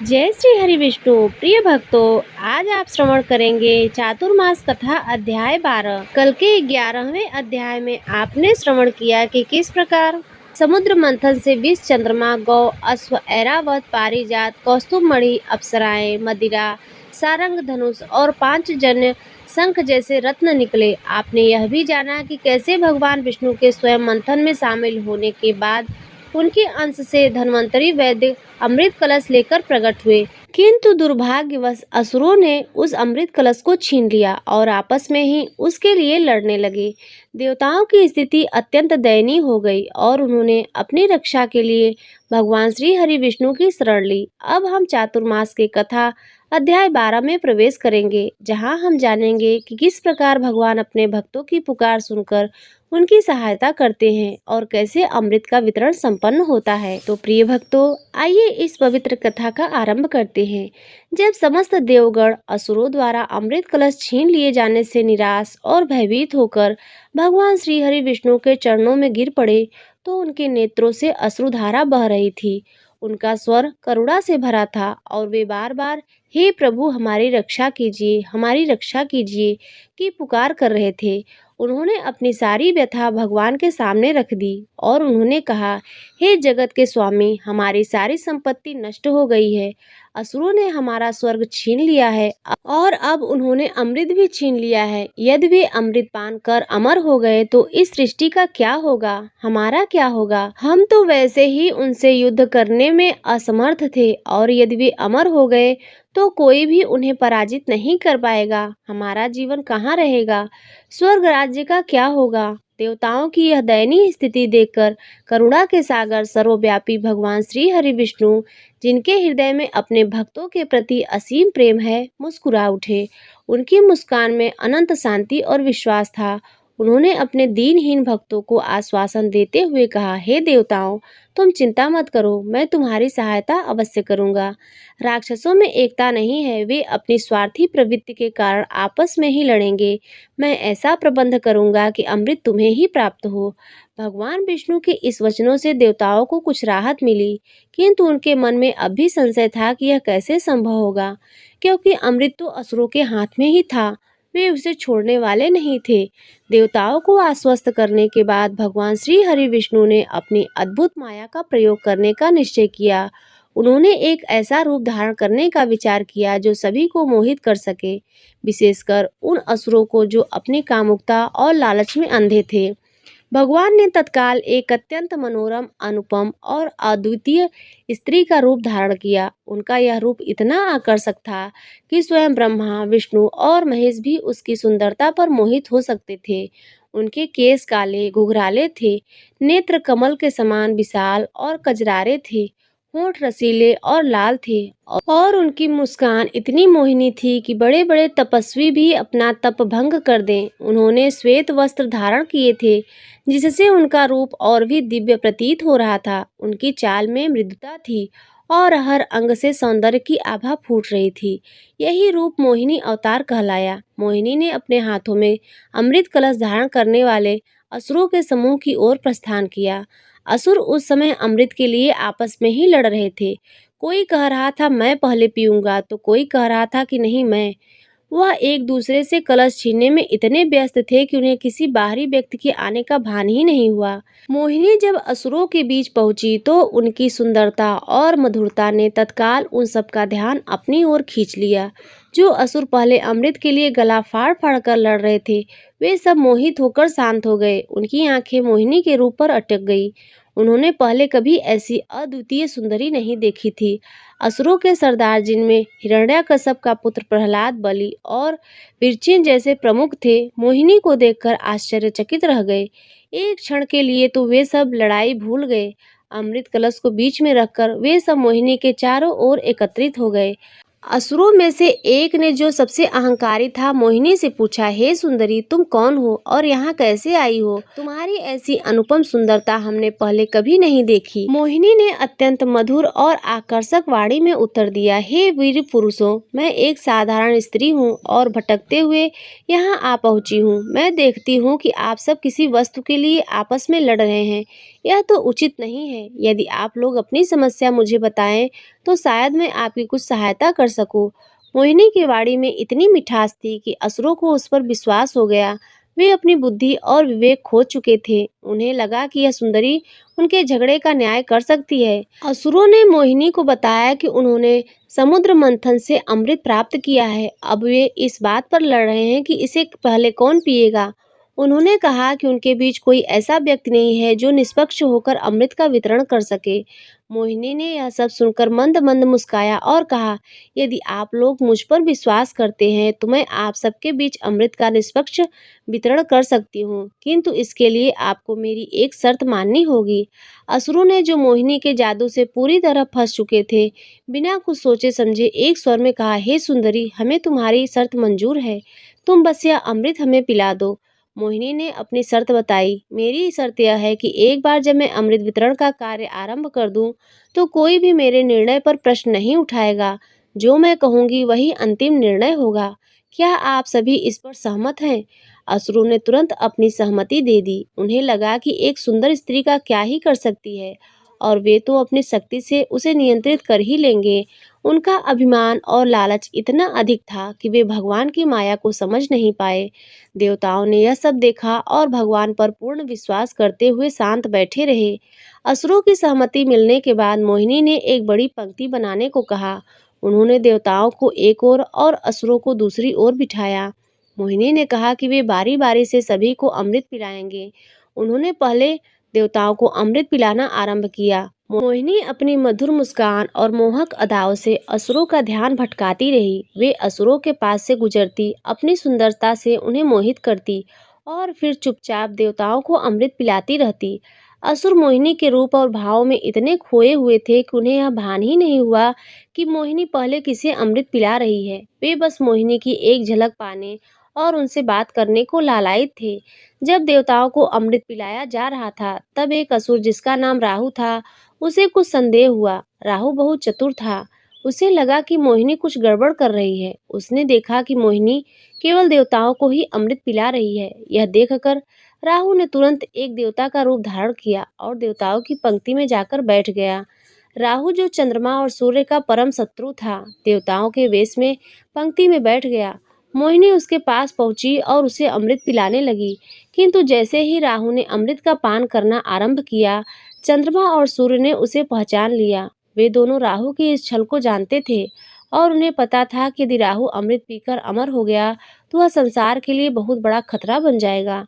जय श्री हरि विष्णु। प्रिय भक्तों, आज आप श्रवण करेंगे चातुर्मास कथा अध्याय 12। कल के 11वें अध्याय में आपने श्रवण किया कि किस प्रकार समुद्र मंथन से 20 चंद्रमा, गौ, अश्व, ऐरावत, पारिजात, कौस्तुभमणि, अप्सराएं, मदिरा, सारंग, धनुष और 5 जन्य शंख जैसे रत्न निकले। आपने यह भी जाना कि कैसे भगवान विष्णु के स्वयं मंथन में शामिल होने के बाद उनके अंश से धन्वंतरी वैद्य अमृत कलश लेकर प्रकट हुए, किंतु दुर्भाग्यवश असुरों ने उस अमृत कलश को छीन लिया और आपस में ही उसके लिए लड़ने लगे। देवताओं की स्थिति अत्यंत दयनीय हो गई और उन्होंने अपनी रक्षा के लिए भगवान श्री हरि विष्णु की शरण ली। अब हम चातुर्मास की कथा अध्याय 12 में प्रवेश करेंगे, जहां हम जानेंगे कि किस प्रकार भगवान अपने भक्तों की पुकार सुनकर उनकी सहायता करते हैं और कैसे अमृत का वितरण संपन्न होता है। तो प्रिय भक्तों, आइए इस पवित्र कथा का आरंभ करते हैं। जब समस्त देवगण असुरों द्वारा अमृत कलश छीन लिए जाने से निराश और भयभीत होकर भगवान श्री हरि विष्णु के चरणों में गिर पड़े, तो उनके नेत्रों से अश्रुधारा बह रही थी। उनका स्वर करुणा से भरा था और वे बार बार हे प्रभु हमारी रक्षा कीजिए, हमारी रक्षा कीजिए की पुकार कर रहे थे। उन्होंने अपनी सारी व्यथा भगवान के सामने रख दी और उन्होंने कहा, हे जगत के स्वामी, हमारी सारी संपत्ति नष्ट हो गई है। असुरों ने हमारा स्वर्ग छीन लिया है और अब उन्होंने अमृत भी छीन लिया है। यदि वे अमृत पान कर अमर हो गए तो इस सृष्टि का क्या होगा, हमारा क्या होगा? हम तो वैसे ही उनसे युद्ध करने में असमर्थ थे और यदि वे अमर हो गए तो कोई भी उन्हें पराजित नहीं कर पाएगा। हमारा जीवन कहाँ रहेगा? स्वर्ग राज्य का क्या होगा? देवताओं की यह दयनीय स्थिति देखकर करुणा के सागर सर्वव्यापी भगवान श्री हरि विष्णु, जिनके हृदय में अपने भक्तों के प्रति असीम प्रेम है, मुस्कुरा उठे। उनकी मुस्कान में अनंत शांति और विश्वास था। उन्होंने अपने दीनहीन भक्तों को आश्वासन देते हुए कहा, हे देवताओं, तुम चिंता मत करो, मैं तुम्हारी सहायता अवश्य करूंगा। राक्षसों में एकता नहीं है, वे अपनी स्वार्थी प्रवृत्ति के कारण आपस में ही लड़ेंगे। मैं ऐसा प्रबंध करूंगा कि अमृत तुम्हें ही प्राप्त हो। भगवान विष्णु के इस वचनों से देवताओं को कुछ राहत मिली, किंतु उनके मन में अब भी संशय था कि यह कैसे संभव होगा, क्योंकि अमृत तो असुरों के हाथ में ही था। वे उसे छोड़ने वाले नहीं थे। देवताओं को आश्वस्त करने के बाद भगवान श्री हरि विष्णु ने अपनी अद्भुत माया का प्रयोग करने का निश्चय किया। उन्होंने एक ऐसा रूप धारण करने का विचार किया जो सभी को मोहित कर सके, विशेषकर उन असुरों को जो अपनी कामुकता और लालच में अंधे थे। भगवान ने तत्काल एक अत्यंत मनोरम, अनुपम और अद्वितीय स्त्री का रूप धारण किया। उनका यह रूप इतना आकर्षक था कि स्वयं ब्रह्मा, विष्णु और महेश भी उसकी सुंदरता पर मोहित हो सकते थे। उनके केश काले घुघराले थे, नेत्र कमल के समान विशाल और कजरारे थे, होंठ रसीले और लाल थे और उनकी मुस्कान इतनी मोहिनी थी कि बड़े बड़े तपस्वी भी अपना तप भंग कर दें। उन्होंने श्वेत वस्त्र धारण किए थे, जिससे उनका रूप और भी दिव्य प्रतीत हो रहा था। उनकी चाल में मृदुता थी और हर अंग से सौंदर्य की आभा फूट रही थी। यही रूप मोहिनी अवतार कहलाया। मोहिनी ने अपने हाथों में अमृत कलश धारण करने वाले असुरों के समूह की ओर प्रस्थान किया। असुर उस समय अमृत के लिए आपस में ही लड़ रहे थे। कोई कह रहा था मैं पहले पीऊंगा, तो कोई कह रहा था कि नहीं मैं। वह एक दूसरे से कलश छीनने में इतने व्यस्त थे कि उन्हें किसी बाहरी व्यक्ति के आने का भान ही नहीं हुआ। मोहिनी जब असुरों के बीच पहुंची तो उनकी सुंदरता और मधुरता ने तत्काल उन सबका ध्यान अपनी ओर खींच लिया। जो असुर पहले अमृत के लिए गला फाड़ फाड़ कर लड़ रहे थे, वे सब मोहित होकर शांत हो गए। उनकी आंखें मोहिनी के रूप पर अटक गई। उन्होंने पहले कभी ऐसी अद्वितीय सुंदरी नहीं देखी थी। असुरों के सरदार, जिनमें हिरण्यकश्यप का पुत्र प्रहलाद, बलि और विरचिन जैसे प्रमुख थे, मोहिनी को देखकर आश्चर्यचकित रह गए। एक क्षण के लिए तो वे सब लड़ाई भूल गए। अमृत कलश को बीच में रखकर वे सब मोहिनी के चारों ओर एकत्रित हो गए। असुरों में से एक ने, जो सबसे अहंकारी था, मोहिनी से पूछा, हे सुंदरी, तुम कौन हो और यहाँ कैसे आई हो? तुम्हारी ऐसी अनुपम सुंदरता हमने पहले कभी नहीं देखी। मोहिनी ने अत्यंत मधुर और आकर्षक वाणी में उत्तर दिया, हे वीर पुरुषों, मैं एक साधारण स्त्री हूँ और भटकते हुए यहाँ आ पहुँची हूँ। मैं देखती हूँ कि आप सब किसी वस्तु के लिए आपस में लड़ रहे हैं। यह तो उचित नहीं है। यदि आप लोग अपनी समस्या मुझे बताएं तो शायद मैं आपकी कुछ सहायता कर सकूं। मोहिनी की वाणी में इतनी मिठास थी कि असुरों को उस पर विश्वास हो गया। वे अपनी बुद्धि और विवेक खो चुके थे। उन्हें लगा कि यह सुंदरी उनके झगड़े का न्याय कर सकती है। असुरों ने मोहिनी को बताया कि उन्होंने समुद्र मंथन से अमृत प्राप्त किया है। अब वे इस बात पर लड़ रहे हैं कि इसे पहले कौन पिएगा। उन्होंने कहा कि उनके बीच कोई ऐसा व्यक्ति नहीं है जो निष्पक्ष होकर अमृत का वितरण कर सके। मोहिनी ने यह सब सुनकर मंद मंद मुस्काया और कहा, यदि आप लोग मुझ पर विश्वास करते हैं तो मैं आप सबके बीच अमृत का निष्पक्ष वितरण कर सकती हूँ, किंतु इसके लिए आपको मेरी एक शर्त माननी होगी। असुरों ने, जो मोहिनी के जादू से पूरी तरह फंस चुके थे, बिना कुछ सोचे समझे एक स्वर में कहा, हे सुंदरी, हमें तुम्हारी शर्त मंजूर है। तुम बस यह अमृत हमें पिला दो। मोहिनी ने अपनी शर्त बताई। मेरी शर्त यह है कि एक बार जब मैं अमृत वितरण का कार्य आरंभ कर दूं, तो कोई भी मेरे निर्णय पर प्रश्न नहीं उठाएगा। जो मैं कहूंगी वही अंतिम निर्णय होगा। क्या आप सभी इस पर सहमत हैं? असुरों ने तुरंत अपनी सहमति दे दी। उन्हें लगा कि एक सुंदर स्त्री का क्या ही कर सकती है, और वे तो अपनी शक्ति से उसे नियंत्रित कर ही लेंगे। उनका अभिमान और लालच इतना अधिक था कि वे भगवान की माया को समझ नहीं पाए। देवताओं ने यह सब देखा और भगवान पर पूर्ण विश्वास करते हुए शांत बैठे रहे। असुरों की सहमति मिलने के बाद मोहिनी ने एक बड़ी पंक्ति बनाने को कहा। उन्होंने देवताओं को एक ओर और असुरों को दूसरी ओर बिठाया। मोहिनी ने कहा कि वे बारी बारी से सभी को अमृत पिलाएंगे। उन्होंने पहले देवताओं को अमृत पिलाना आरंभ किया। मोहिनी अपनी मधुर मुस्कान और मोहक अदाओं से असुरों का ध्यान भटकाती रही। वे असुरों के पास से गुजरती, अपनी सुंदरता से उन्हें मोहित करती और फिर चुपचाप देवताओं को अमृत पिलाती रहती। असुर मोहिनी के रूप और भाव में इतने खोए हुए थे कि उन्हें यह भान ही नहीं हुआ कि मोहिनी पहले किसे अमृत पिला रही है। वे बस मोहिनी की एक झलक पाने और उनसे बात करने को लालायित थे। जब देवताओं को अमृत पिलाया जा रहा था, तब एक असुर, जिसका नाम राहु था, उसे कुछ संदेह हुआ। राहु बहुत चतुर था। उसे लगा कि मोहिनी कुछ गड़बड़ कर रही है। उसने देखा कि मोहिनी केवल देवताओं को ही अमृत पिला रही है। यह देखकर राहु ने तुरंत एक देवता का रूप धारण किया और देवताओं की पंक्ति में जाकर बैठ गया। राहु, जो चंद्रमा और सूर्य का परम शत्रु था, देवताओं के वेश में पंक्ति में बैठ गया। मोहिनी उसके पास पहुंची और उसे अमृत पिलाने लगी, किंतु जैसे ही राहु ने अमृत का पान करना आरंभ किया, चंद्रमा और सूर्य ने उसे पहचान लिया। वे दोनों राहु की इस छल को जानते थे और उन्हें पता था कि यदि राहु अमृत पीकर अमर हो गया तो वह संसार के लिए बहुत बड़ा खतरा बन जाएगा।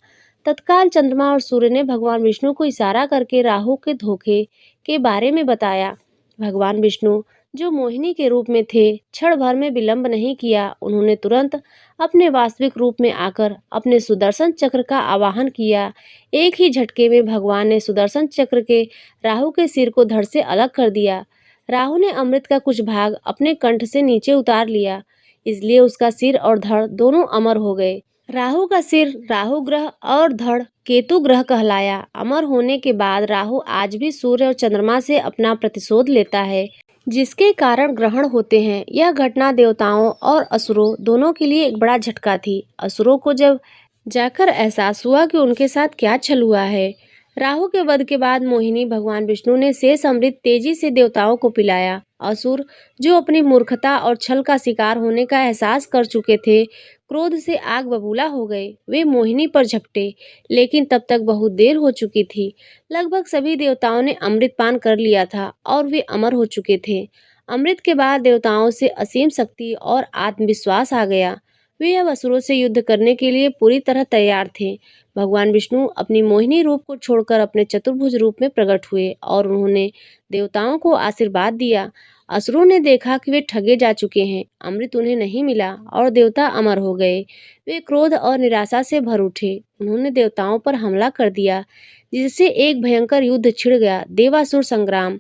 तत्काल चंद्रमा और सूर्य ने भगवान विष्णु को इशारा करके राहु के धोखे के बारे में बताया। भगवान विष्णु, जो मोहिनी के रूप में थे, क्षण भर में विलंब नहीं किया। उन्होंने तुरंत अपने वास्तविक रूप में आकर अपने सुदर्शन चक्र का आवाहन किया। एक ही झटके में भगवान ने सुदर्शन चक्र के राहु के सिर को धड़ से अलग कर दिया। राहु ने अमृत का कुछ भाग अपने कंठ से नीचे उतार लिया, इसलिए उसका सिर और धड़ दोनों अमर हो गए। राहु का सिर राहु ग्रह और धड़ केतु ग्रह कहलाया। अमर होने के बाद राहु आज भी सूर्य और चंद्रमा से अपना प्रतिशोध लेता है, जिसके कारण ग्रहण होते हैं। यह घटना देवताओं और असुरों दोनों के लिए एक बड़ा झटका थी। असुरों को जब जाकर एहसास हुआ कि उनके साथ क्या छल हुआ है। राहु के वध के बाद मोहिनी, भगवान विष्णु ने शेष अमृत तेजी से देवताओं को पिलाया। असुर, जो अपनी मूर्खता और छल का शिकार होने का एहसास कर चुके थे, क्रोध से आग बबूला हो गए। वे मोहिनी पर झपटे, लेकिन तब तक बहुत देर हो चुकी थी। लगभग सभी देवताओं ने अमृत पान कर लिया था और वे अमर हो चुके थे। अमृत के बाद देवताओं से असीम शक्ति और आत्मविश्वास आ गया। वे अब असुरों से युद्ध करने के लिए पूरी तरह तैयार थे। भगवान विष्णु अपनी मोहिनी रूप को छोड़कर अपने चतुर्भुज रूप में प्रकट हुए और उन्होंने देवताओं को आशीर्वाद दिया। असुरों ने देखा कि वे ठगे जा चुके हैं। अमृत उन्हें नहीं मिला और देवता अमर हो गए। वे क्रोध और निराशा से भर उठे। उन्होंने देवताओं पर हमला कर दिया, जिससे एक भयंकर युद्ध छिड़ गया, देवासुर संग्राम।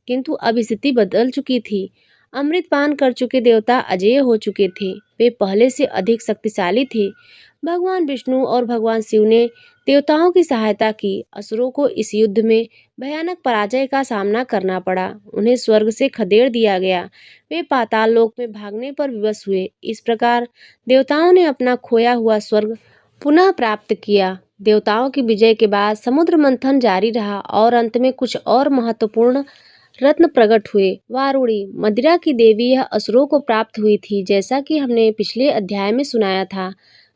किंतु अब स्थिति बदल चुकी थी। अमृत पान कर चुके देवता अजेय हो चुके थे। वे पहले से अधिक शक्तिशाली थे। भगवान विष्णु और भगवान शिव ने देवताओं की सहायता की। असुरों को इस युद्ध में भयानक पराजय का सामना करना पड़ा। उन्हें स्वर्ग से खदेड़ दिया गया। वे पाताल लोक में भागने पर विवश हुए। इस प्रकार देवताओं ने अपना खोया हुआ स्वर्ग पुनः प्राप्त किया। देवताओं की विजय के बाद समुद्र मंथन जारी रहा और अंत में कुछ और महत्वपूर्ण रत्न प्रकट हुए। वारुणी, मदिरा की देवी, यह असुरों को प्राप्त हुई थी, जैसा कि हमने पिछले अध्याय में सुनाया था।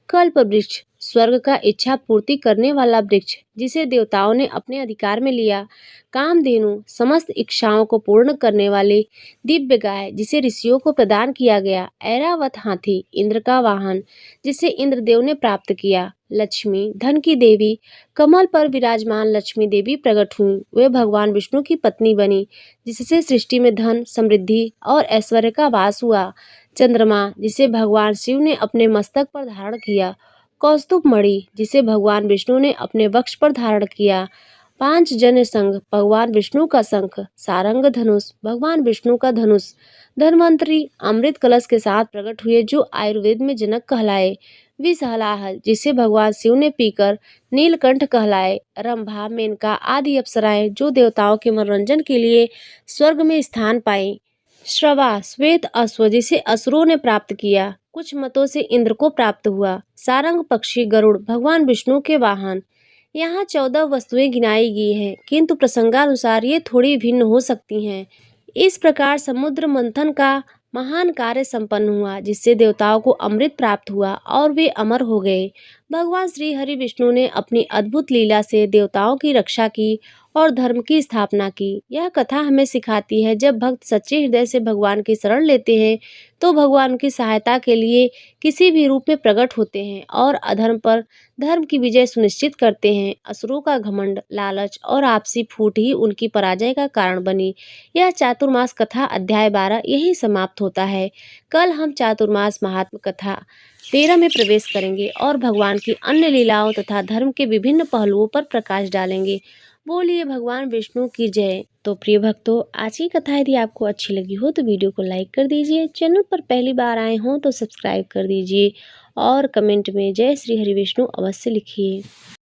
कल्प वृक्ष, स्वर्ग का इच्छा पूर्ति करने वाला वृक्ष, जिसे देवताओं ने अपने अधिकार में लिया। कामधेनु, समस्त इच्छाओं को पूर्ण करने वाली दिव्य गाय, जिसे ऋषियों को प्रदान किया गया। ऐरावत हाथी, इंद्र का वाहन, जिसे इंद्रदेव ने प्राप्त किया। लक्ष्मी, धन की देवी, कमल पर विराजमान लक्ष्मी देवी प्रकट हुई। वे भगवान विष्णु की पत्नी बनी, जिससे सृष्टि में धन, समृद्धि और ऐश्वर्य का वास हुआ। चंद्रमा, जिसे भगवान शिव ने अपने मस्तक पर धारण किया। कौस्तुभ मणि, जिसे भगवान विष्णु ने अपने वक्ष पर धारण किया। पांच जन्य संघ, भगवान विष्णु का शंख। सारंग धनुष, भगवान विष्णु का धनुष। धन्वंतरी, अमृत कलश के साथ प्रकट हुए, जो आयुर्वेद में जनक कहलाए। विषहलाहल, जिसे भगवान शिव ने पीकर नीलकंठ कहलाए। रंभा, मेनका आदि अप्सराएं, जो देवताओं के मनोरंजन के लिए स्वर्ग में स्थान पाए। श्रवा, श्वेत अश्व, जिसे असुरों ने प्राप्त किया। कुछ मतों से इंद्र को प्राप्त हुआ। सारंग पक्षी, गरुड़, भगवान विष्णु के वाहन। यहाँ 14 वस्तुएं गिनाई गई हैं, किंतु प्रसंगानुसार ये थोड़ी भिन्न हो सकती हैं। इस प्रकार समुद्र मंथन का महान कार्य संपन्न हुआ, जिससे देवताओं को अमृत प्राप्त हुआ और वे अमर हो गए। भगवान श्री हरि विष्णु ने अपनी अद्भुत लीला से देवताओं की रक्षा की और धर्म की स्थापना की। यह कथा हमें सिखाती है, जब भक्त सच्चे हृदय से भगवान की शरण लेते हैं तो भगवान उनकी सहायता के लिए किसी भी रूप में प्रकट होते हैं और अधर्म पर धर्म की विजय सुनिश्चित करते हैं। असुरों का घमंड, लालच और आपसी फूट ही उनकी पराजय का कारण बनी। यह चातुर्मास कथा अध्याय 12 यही समाप्त होता है। कल हम चातुर्मास महात्म कथा 13 में प्रवेश करेंगे और भगवान की अन्य लीलाओं तथा धर्म के विभिन्न पहलुओं पर प्रकाश डालेंगे। बोलिए भगवान विष्णु की जय। तो प्रिय भक्तों, आज की कथा यदि आपको अच्छी लगी हो तो वीडियो को लाइक कर दीजिए। चैनल पर पहली बार आए हों तो सब्सक्राइब कर दीजिए और कमेंट में जय श्री हरि विष्णु अवश्य लिखिए।